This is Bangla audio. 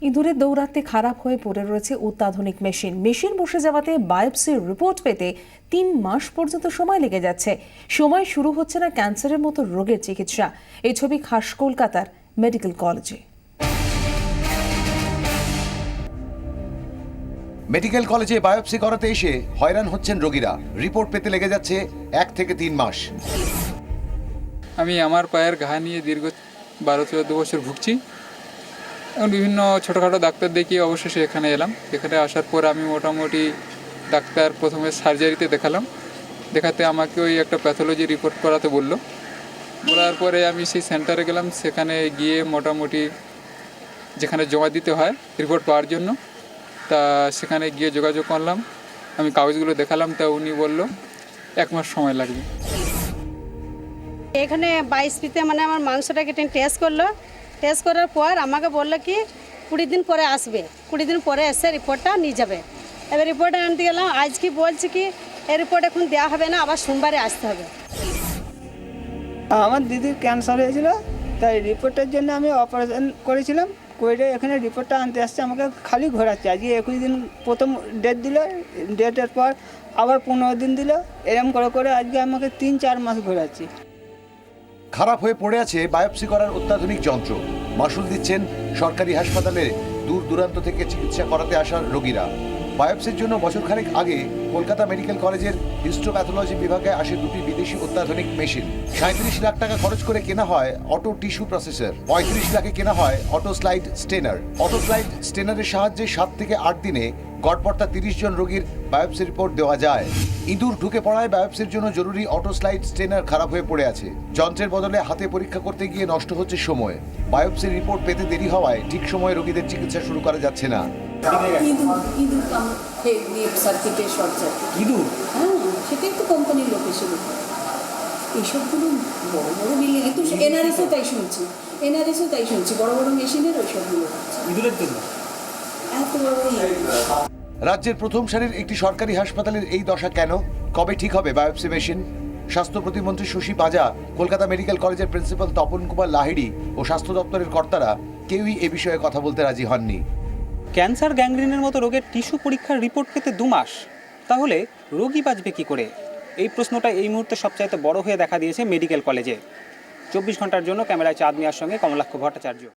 ইঁদুরের দৌরাত্মে খারাপ হয়ে পড়ে রয়েছে অত্যাধুনিক মেশিন বসে যাওয়াতে বায়োপসির রিপোর্ট পেতে 3 মাস পর্যন্ত সময় লেগে যাচ্ছে। সময় শুরু হচ্ছে না ক্যান্সারের মতো রোগের চিকিৎসা। এই ছবি খাস কলকাতার মেডিকেল কলেজে। মেডিকেল কলেজে বায়োপসি করাতে এসে হয়রান হচ্ছেন রোগীরা। রিপোর্ট পেতে লেগে যাচ্ছে 1 থেকে 3 মাস। আমি আমার পায়ের ঘা নিয়ে দীর্ঘ 12-14 বছর ভুগছি। এখন বিভিন্ন ছোটোখাটো ডাক্তার দেখিয়ে অবশেষে এখানে এলাম। এখানে আসার পর আমি মোটামুটি ডাক্তার প্রথমে সার্জারিতে দেখাতে আমাকে ওই একটা প্যাথোলজি রিপোর্ট করাতে বলার পরে আমি সেই সেন্টারে গেলাম। সেখানে গিয়ে মোটামুটি যেখানে জমা দিতে হয় রিপোর্ট পাওয়ার জন্য, তা সেখানে গিয়ে যোগাযোগ করলাম। আমি কাগজগুলো দেখালাম, তা উনি বলল 1 মাস সময় লাগবে। এখানে 22 মানে আমার মাংসটা কেটে টেস্ট করলো। টেস্ট করার পর আমাকে বললো কি 20 দিন পরে আসবে, 20 দিন পরে এসে রিপোর্টটা নিয়ে যাবে। এবার রিপোর্টটা আনতে গেলাম, আজ কি বলছি কি এই রিপোর্ট এখন দেওয়া হবে না, আবার সোমবারে আসতে হবে। আমার দিদির ক্যান্সার হয়েছিল, তাই রিপোর্টের জন্য আমি অপারেশন করেছিলাম। করে এখানে রিপোর্টটা আনতে আসছে, আমাকে খালি ঘোরাচ্ছে। আজকে 21 দিন প্রথম ডেট দিল, ডেটের পর আবার 15 দিন দিল, এরম করে আজকে আমাকে 3-4 মাস ঘোরাচ্ছি। খারাপ হয়ে পড়ে আছে বায়োপসি করার অত্যাধুনিক যন্ত্র। মাসুল দিচ্ছেন সরকারি হাসপাতালে দূর দূরান্ত থেকে চিকিৎসা করাতে আসা রোগীরা। বায়োপসির জন্য বছরখানেক আগে কলকাতা মেডিকেল কলেজের হিস্টোপ্যাথোলজি বিভাগে আসে 2টি বিদেশি অত্যাধুনিক মেশিন। 37 লাখ টাকা খরচ করে কেনা হয় অটো টিস্যু প্রসেসর, 35 লাখে কেনা হয় অটো স্লাইড স্টেনার। অটো স্লাইড স্টেনারের সাহায্যে 7 থেকে 8 দিনে গড়পড়তা 30 জন রোগীর বায়োপসি রিপোর্ট দেওয়া যায়। ইঁদুর ঢুকে পড়ায় বায়োপসির জন্য জরুরি অটো স্লাইড স্টেনার খারাপ হয়ে পড়ে আছে। যন্ত্রের বদলে হাতে পরীক্ষা করতে গিয়ে নষ্ট হচ্ছে সময়। বায়োপসির রিপোর্ট পেতে দেরি হওয়ায় ঠিক সময়ে রোগীদের চিকিৎসা শুরু করা যাচ্ছে না। ইঁদুর সার্কিটে শর্ট সার্কিট ইঁদুর, হ্যাঁ, সেটাই তো কোম্পানির লোক এসে এইসবগুলো বড় বড় বিল্ডিং, কিন্তু এনআরএসও তাই শুনছি বড় বড় মেশিনের ওইসবগুলো ইঁদুরের জন্য এত বড়। রাজ্যের প্রথম সারির একটি সরকারি হাসপাতালের এই দশা কেন? কবে ঠিক হবে বায়োপসি মেশিন? স্বাস্থ্য প্রতিমন্ত্রী শশী পাজা, কলকাতা মেডিকেল কলেজের প্রিন্সিপাল তপন কুমার লাহিড়ী ও স্বাস্থ্য দপ্তরের কর্তারা কেউই এ বিষয়ে কথা বলতে রাজি হননি। ক্যান্সার, গ্যাংগ্রিনের মতো রোগের টিস্যু পরীক্ষার রিপোর্ট পেতে 2 মাস, তাহলে রোগী বাঁচবে কী করে? এই প্রশ্নটা এই মুহূর্তে সবচাইতে বড় হয়ে দেখা দিয়েছে মেডিকেল কলেজে। 24 ঘন্টার জন্য ক্যামেরায় চাঁদ মিয়ার সঙ্গে কমলাক্ষ ভট্টাচার্য।